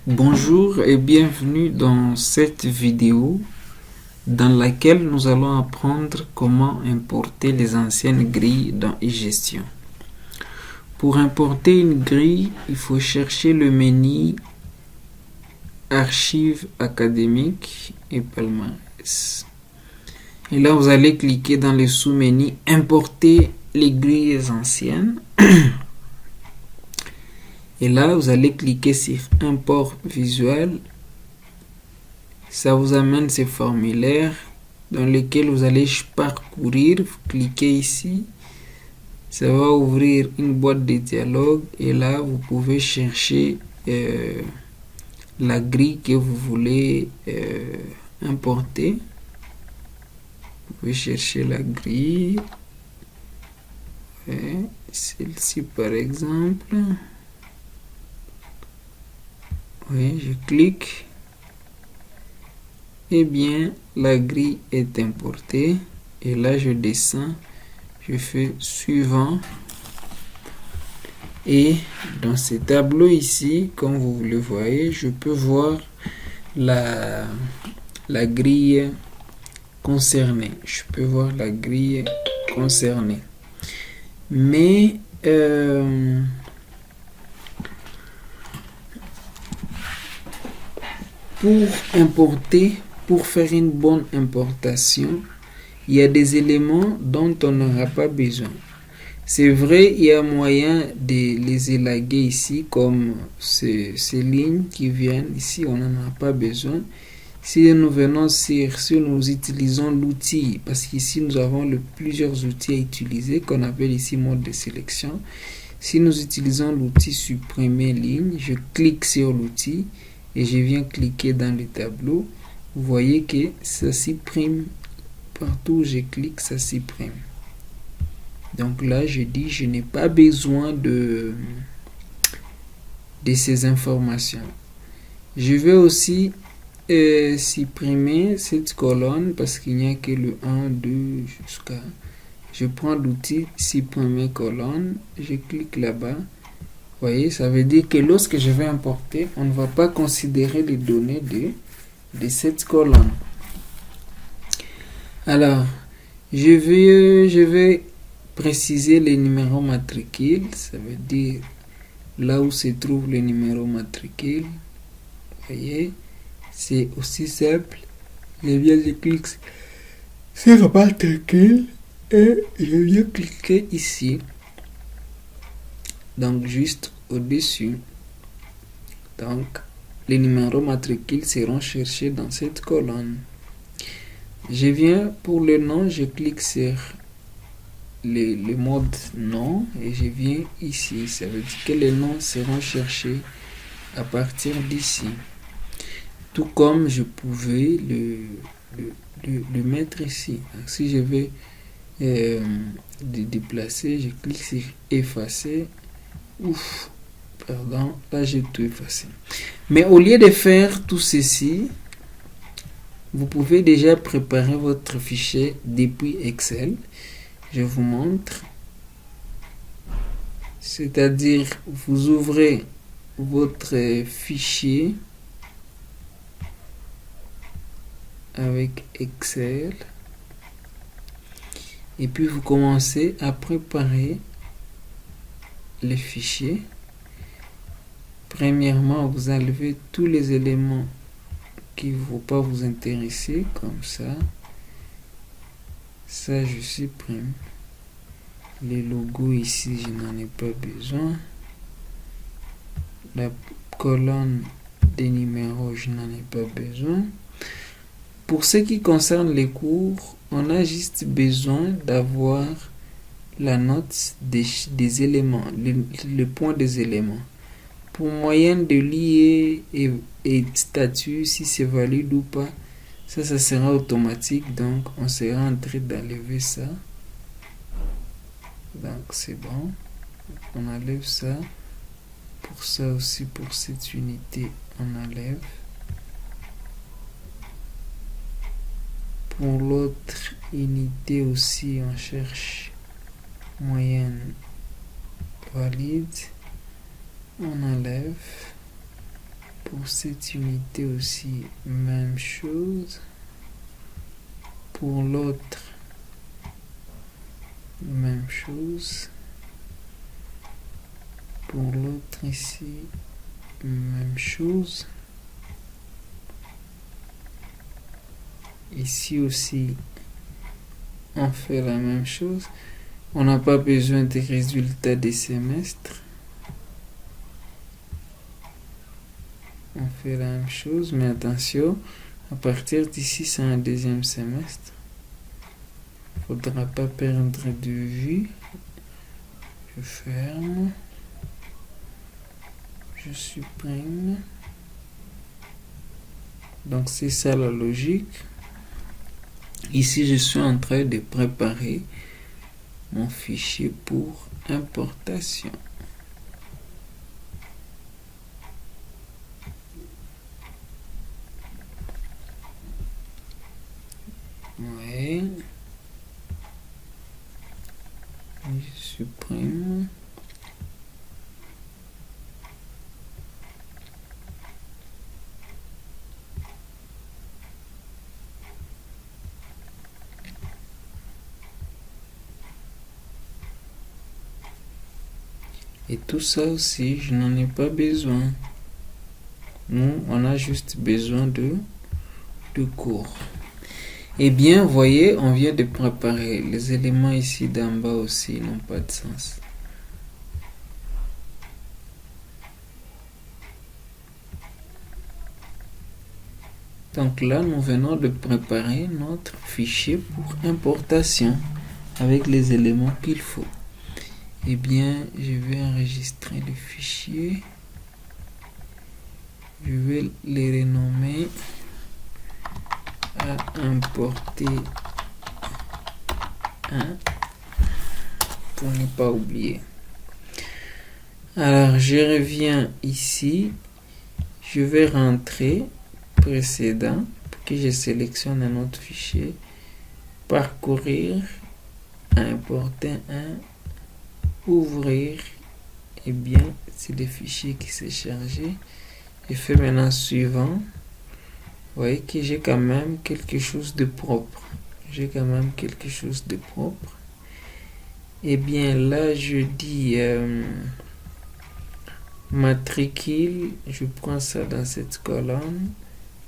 Bonjour et bienvenue dans cette vidéo dans laquelle nous allons apprendre comment importer les anciennes grilles dans eGestion. Pour importer une grille, il faut chercher le menu Archives académiques et palmarès. Et là, vous allez cliquer dans le sous-menu Importer les grilles anciennes. Et là, vous allez cliquer sur Import visuel. Ça vous amène ces formulaires dans lesquels vous allez parcourir. Vous cliquez ici. Ça va ouvrir une boîte de dialogue. Et là, vous pouvez chercher la grille que vous voulez importer. Vous pouvez chercher la grille. Celle-ci par exemple. Oui, je clique. Eh bien, la grille est importée. Et là, je descends. Je fais suivant. Et dans ce tableau ici, comme vous le voyez, je peux voir la grille concernée. Je peux voir la grille concernée. Mais pour importer, pour faire une bonne importation, il y a des éléments dont on n'aura pas besoin. C'est vrai, il y a moyen de les élaguer ici, comme ces lignes qui viennent ici, on n'en a pas besoin. Si nous venons si nous utilisons l'outil, parce qu'ici nous avons plusieurs outils à utiliser, qu'on appelle ici mode de sélection. Si nous utilisons l'outil supprimer ligne, je clique sur l'outil et je viens cliquer dans le tableau. Vous voyez que ça supprime. Partout où je clique, ça supprime. Donc là, je dis, je n'ai pas besoin de ces informations. Je vais aussi supprimer cette colonne parce qu'il n'y a que le 1, 2 jusqu'à... Je prends l'outil supprimer colonne, je clique là-bas. Vous voyez, ça veut dire que lorsque je vais importer, on ne va pas considérer les données de cette colonne. Alors, je vais préciser les numéros matricules. Ça veut dire là où se trouve le numéro matricule. Vous voyez, c'est aussi simple. Je clique sur matricule et je viens cliquer ici. Donc, juste au-dessus. Donc, les numéros matricules seront cherchés dans cette colonne. Je viens pour le nom, je clique sur le mode nom et je viens ici. Ça veut dire que les noms seront cherchés à partir d'ici. Tout comme je pouvais le mettre ici. Donc, si je vais déplacer, je clique sur effacer. Ouf, pardon, là j'ai tout effacé. Mais au lieu de faire tout ceci, vous pouvez déjà préparer votre fichier depuis Excel. Je vous montre. C'est-à-dire, vous ouvrez votre fichier avec Excel. Et puis, vous commencez à préparer les fichiers. Premièrement, vous enlevez tous les éléments qui ne vont pas vous intéresser, comme ça. Ça, je supprime. Les logos ici, je n'en ai pas besoin. La colonne des numéros, je n'en ai pas besoin. Pour ce qui concerne les cours, on a juste besoin d'avoir la note des éléments, le point des éléments. Pour moyenne de lier et statut, si c'est valide ou pas, ça sera automatique. Donc, on sera en train d'enlever ça. Donc, c'est bon. On enlève ça. Pour ça aussi, pour cette unité, on enlève. Pour l'autre unité aussi, on cherche moyenne valide. On enlève. Pour cette unité aussi, même chose. Pour l'autre, même chose. Pour l'autre ici, même chose. Ici aussi, on fait la même chose. On n'a pas besoin des résultats des semestres. On fait la même chose, mais attention, à partir d'ici, c'est un deuxième semestre. Il ne faudra pas perdre de vue. Je ferme. Je supprime. Donc, c'est ça la logique. Ici, je suis en train de préparer mon fichier pour importation. Ouais. Je supprime. Et tout ça aussi, je n'en ai pas besoin. Nous, on a juste besoin de cours. Eh bien, voyez, on vient de préparer. Les éléments ici d'en bas aussi n'ont pas de sens. Donc là, nous venons de préparer notre fichier pour importation avec les éléments qu'il faut. Eh bien, je vais enregistrer le fichier. Je vais les renommer à importer 1 pour ne pas oublier. Alors, je reviens ici. Je vais rentrer précédent pour que je sélectionne un autre fichier. Parcourir, importer un, ouvrir. Et bien, c'est le fichier qui s'est chargé. Je fais maintenant suivant. Vous voyez que j'ai quand même quelque chose de propre. Et bien là, je dis matricule. Je prends ça dans cette colonne.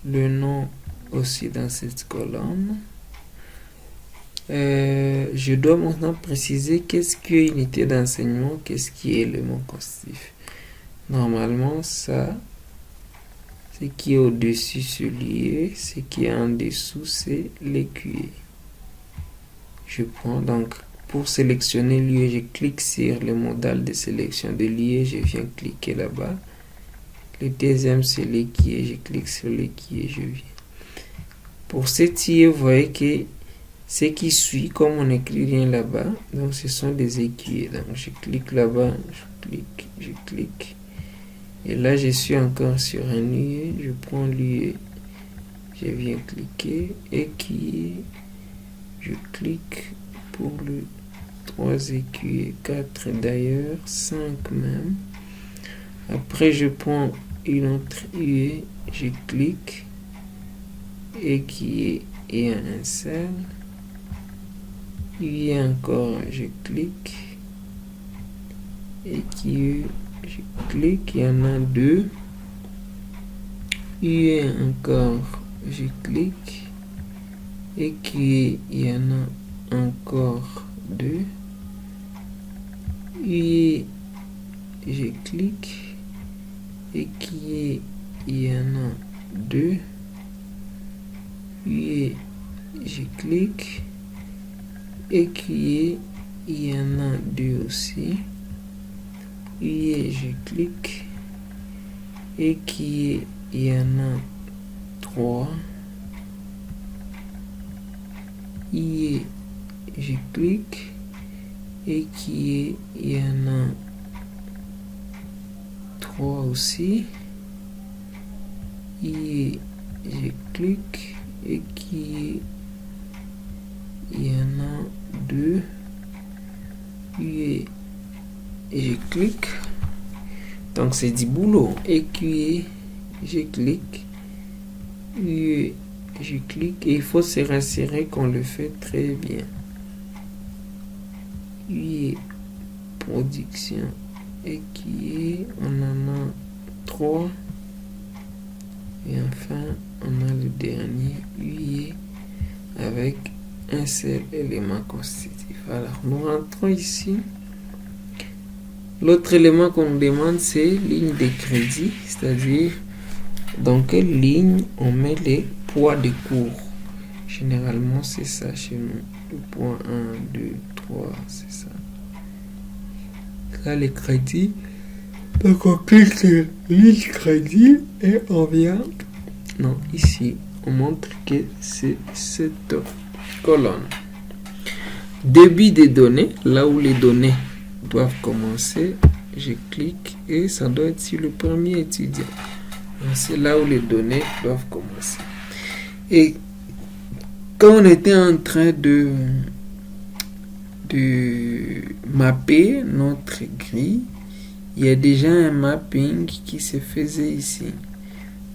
Le nom aussi dans cette colonne. Je dois maintenant préciser qu'est-ce qui est unité d'enseignement, qu'est-ce qui est élément constitutif. Normalement, ça, ce qui est au-dessus, c'est l'IE, ce qui est en dessous, c'est l'EQE. Je prends donc, pour sélectionner l'IE, je clique sur le modal de sélection de l'IE, je viens cliquer là-bas. Le deuxième, c'est l'EQE, je clique sur l'EQE, je viens. Pour cette IE, vous voyez que ce qui suit, comme on n'écrit rien là-bas, donc ce sont des EQE. Donc je clique là-bas, je clique. Et là, je suis encore sur un IE, je prends l'IE, je viens cliquer, EQE, je clique pour le 3 EQE, 4 d'ailleurs, 5 même. Après, je prends une autre IE, je clique, EQE et un seul. IE encore, je clique, EQE, je clique, il y en a 2. IE encore, je clique, EQE, il y en a encore 2. IE, je clique, EQE, il y en a 2. IE, je clique, EQE, il y en a 2 aussi. IE, je clique, EQE, il y en a 3. IE, je clique, EQE, il y en a 3 aussi. IE, je clique, EQE, il y en a 2. IE, je clique. Donc c'est du boulot. EQE, je clique. Et je clique et il faut se rassurer qu'on le fait très bien. Et production équilibre, on en a 3. Et enfin, on a le dernier huilé avec un seul élément constitutif. Alors, nous rentrons ici. L'autre élément qu'on nous demande, c'est ligne de crédit, c'est-à-dire dans quelle ligne on met les poids de cours. Généralement, c'est ça chez nous. Le point 1, 2, 3, c'est ça. Là, les crédits. Donc, on clique sur ligne crédit et on vient. Non, ici, on montre que c'est cette colonne. Débit des données, là où les données doivent commencer, je clique et ça doit être sur le premier étudiant. C'est là où les données doivent commencer. Et quand on était en train de mapper notre grille, il y a déjà un mapping qui se faisait ici.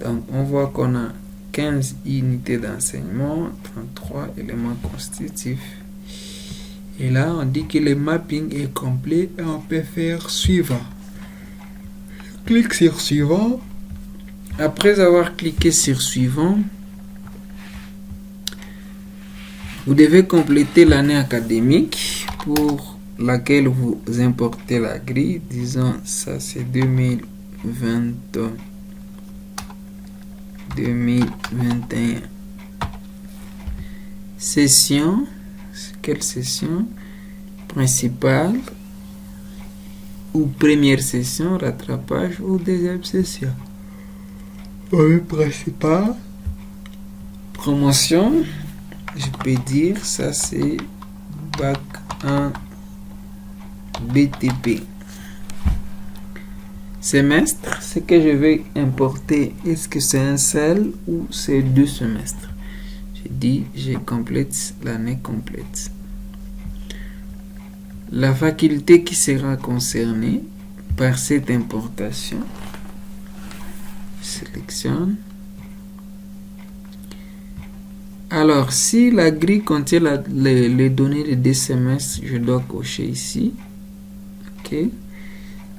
Donc on voit qu'on a 15 unités d'enseignement, 33 éléments constitutifs. Et là, on dit que le mapping est complet et on peut faire suivant. Je clique sur suivant. Après avoir cliqué sur suivant, vous devez compléter l'année académique pour laquelle vous importez la grille. Disons, ça c'est 2021. Session. Quelle session? Principale ou première session, rattrapage ou deuxième session. Oui, principale. Promotion, je peux dire, ça c'est bac 1 BTP. Semestre, ce que je vais importer, est-ce que c'est un seul ou c'est 2 semestres? Je dis, je complète l'année complète. La faculté qui sera concernée par cette importation, sélectionne. Alors, si la grille contient les données de 2 semestres, je dois cocher ici. OK.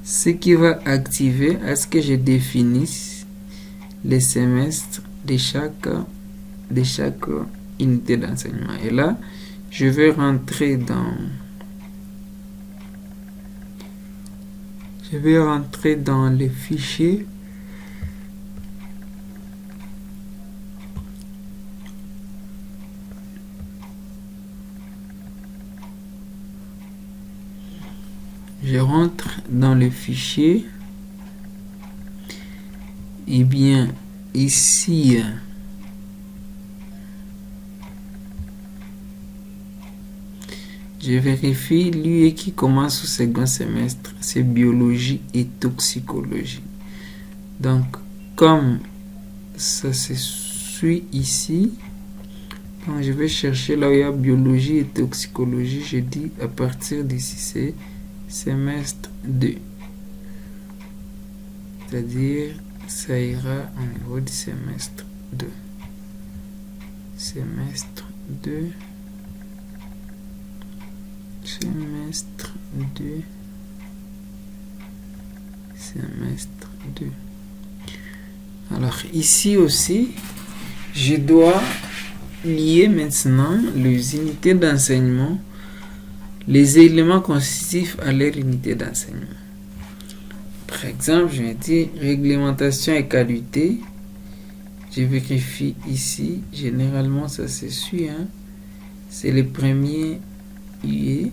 Ce qui va activer à ce que je définisse les semestres de chaque unité d'enseignement. Et là, je vais rentrer dans les fichiers. Je rentre dans le fichier. Et bien, ici, je vérifie lui qui commence au second semestre, c'est biologie et toxicologie. Donc, comme ça se suit ici, donc je vais chercher là où il y a biologie et toxicologie. Je dis à partir d'ici, c'est semestre 2. C'est-à-dire, ça ira au niveau du semestre 2. Semestre 2. Semestre 2. Semestre 2. Alors ici aussi, je dois lier maintenant les unités d'enseignement, les éléments constitutifs à leur unité d'enseignement. Par exemple, je vais dire réglementation et qualité. Je vérifie ici. Généralement, ça se suit. C'est le premier UE.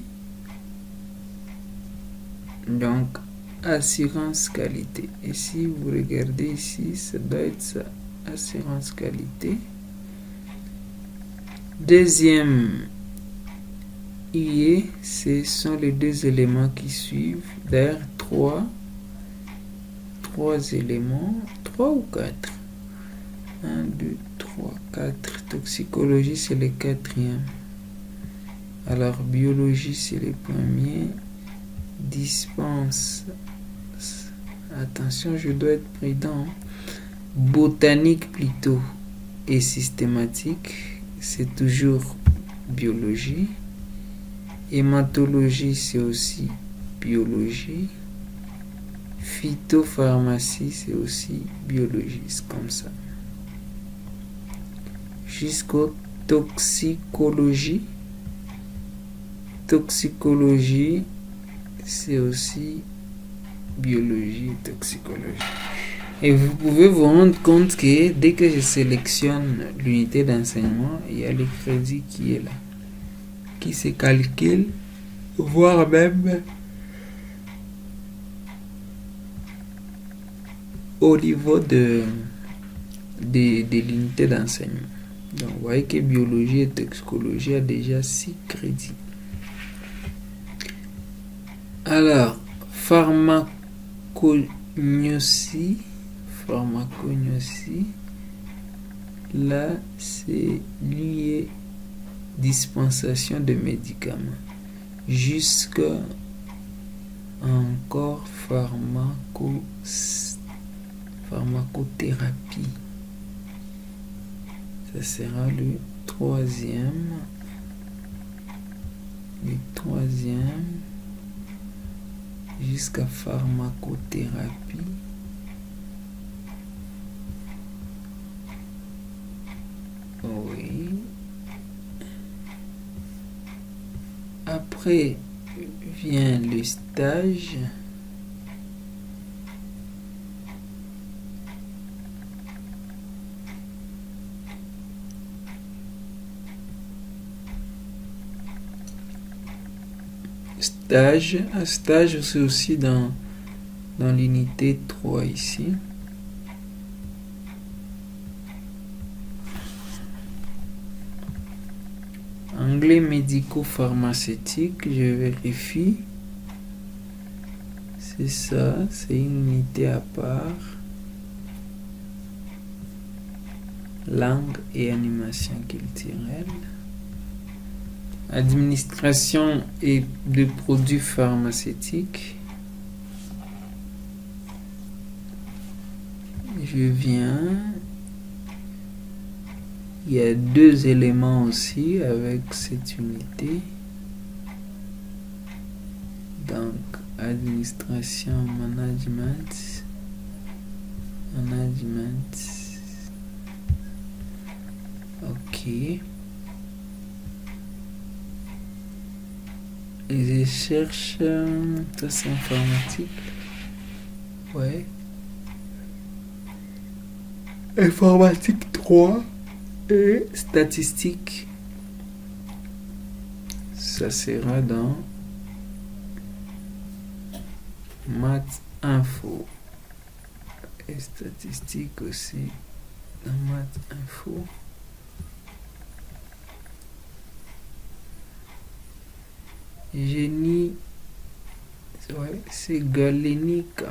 Donc, assurance qualité. Et si vous regardez ici, ça doit être ça. Assurance qualité. Deuxième UE, ce sont les 2 éléments qui suivent. D'ailleurs, 3 éléments. 3 ou 4? 1, 2, 3, 4. Toxicologie, c'est le 4e. Alors, biologie, c'est le premier. Dispense. Attention, je dois être prudent. Botanique plutôt et systématique, c'est toujours biologie. Hématologie, c'est aussi biologie. Phytopharmacie, c'est aussi biologie, c'est comme ça. Jusqu'au toxicologie. Toxicologie, c'est aussi biologie, toxicologie. Et vous pouvez vous rendre compte que dès que je sélectionne l'unité d'enseignement, il y a le crédit qui est là, qui se calcule, voire même au niveau de l'unité d'enseignement. Donc vous voyez que biologie et toxicologie a déjà 6 crédits. Alors, pharmacognosie, là c'est lié dispensation de médicaments. Jusqu'à encore pharmacothérapie. Ça sera le troisième. Jusqu'à pharmacothérapie. Oui. Après vient le stage. Stage, c'est aussi dans l'unité 3 ici. Anglais médico-pharmaceutique, je vérifie. C'est ça, c'est une unité à part. Langue et animation culturelle. Administration et de produits pharmaceutiques. Je viens. Il y a 2 éléments aussi avec cette unité. Donc, administration, management. Ok. Et je cherche. Ça, c'est informatique. Ouais. Informatique 3. Et statistique. Ça sera dans maths info. Et statistique aussi dans maths info. Génie, ouais, c'est galénique.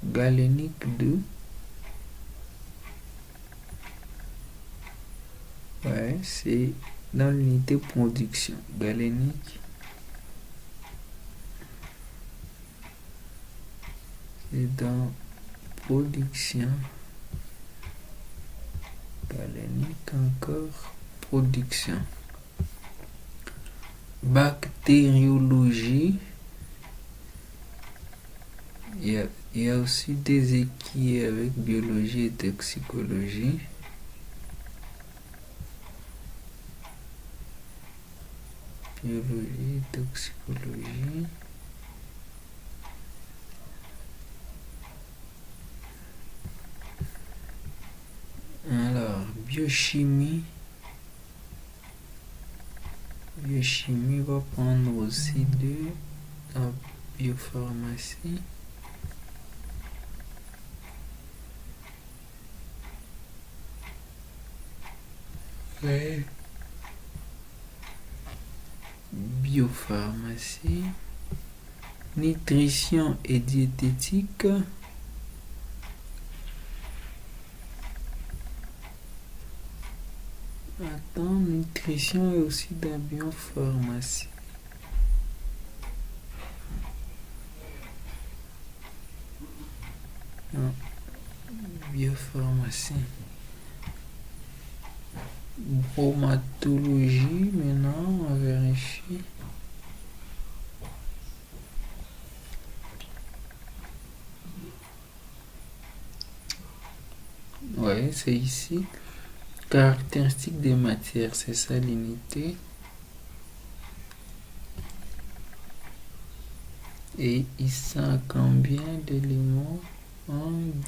Galénique 2. Ouais, c'est dans l'unité production. Galénique. C'est dans production. Galénique encore. Production. Bactériologie. Il y a aussi des équipes avec biologie et toxicologie. Biologie et toxicologie. Alors, biochimie. Biochimie va prendre aussi de la biopharmacie. Ouais. Biopharmacie. Nutrition et diététique. Attends, nutrition et aussi de la biopharmacie. Non. biopharmacie. Bromatologie, maintenant, on va vérifier. Ouais, c'est ici. Caractéristiques des matières, c'est ça l'unité. Et il sent combien d'éléments? 1,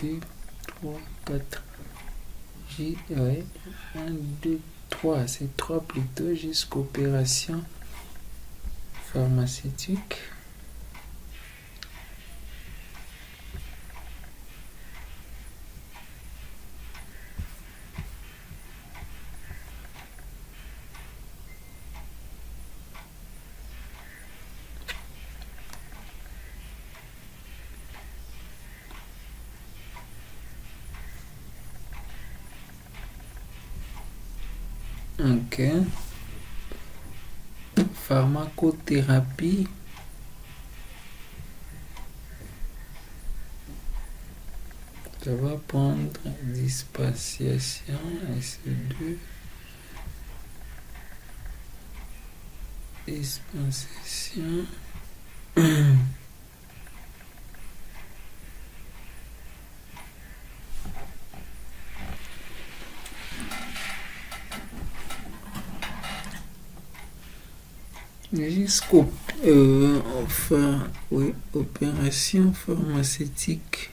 2, 3, 4. Ouais, 1, 2, 3. C'est 3 plutôt jusqu'opération pharmaceutique. Ok. Pharmacothérapie. Ça va prendre dispensation, SE2. Dispensation. Jusqu'au enfin, oui, opération pharmaceutique.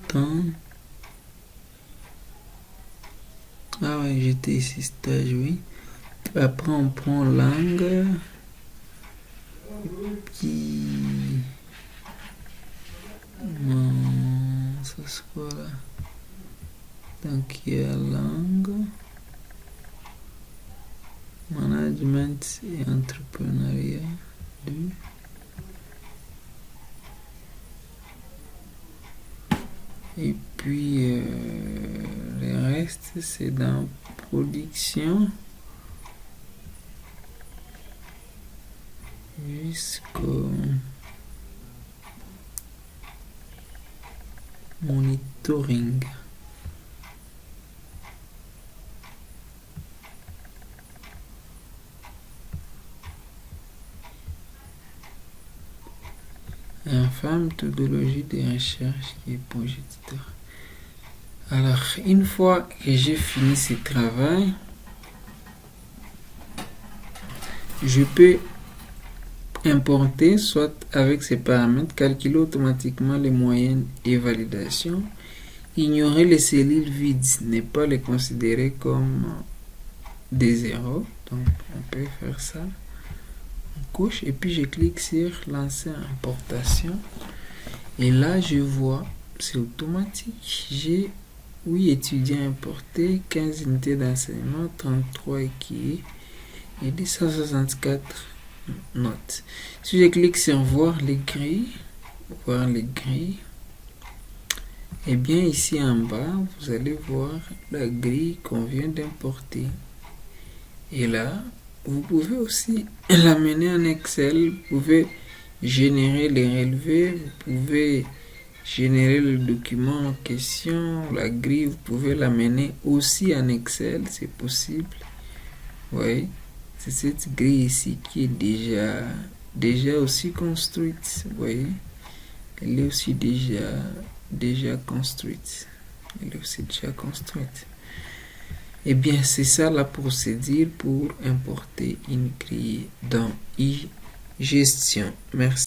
Temps. Ah ouais, j'étais ici stage, oui. Après on prend langue. Puis ça c'est quoi là? Donc il y a langue, management et entrepreneuriat. Et puis le reste c'est dans production jusqu'au monitoring. Et enfin, méthodologie de recherche qui est projecteur. Alors, une fois que j'ai fini ce travail, je peux importer, soit avec ces paramètres, calculer automatiquement les moyennes et validations. Ignorer les cellules vides, ne pas les considérer comme des zéros. Donc, on peut faire ça. On couche et puis je clique sur lancer importation. Et là, je vois, c'est automatique. J'ai 8 étudiants importés, 15 unités d'enseignement, 33 équipes et 264 notes. Si je clique sur voir les grilles, et bien ici en bas, vous allez voir la grille qu'on vient d'importer. Et là, vous pouvez aussi l'amener en Excel, vous pouvez générer les relevés, vous pouvez générer le document en question, la grille, vous pouvez l'amener aussi en Excel, c'est possible. Oui, c'est cette grille ici qui est déjà aussi construite, vous voyez. Elle est aussi déjà construite. Elle est aussi déjà construite. Et bien, c'est ça la procédure pour importer une grille dans e-gestion. Merci.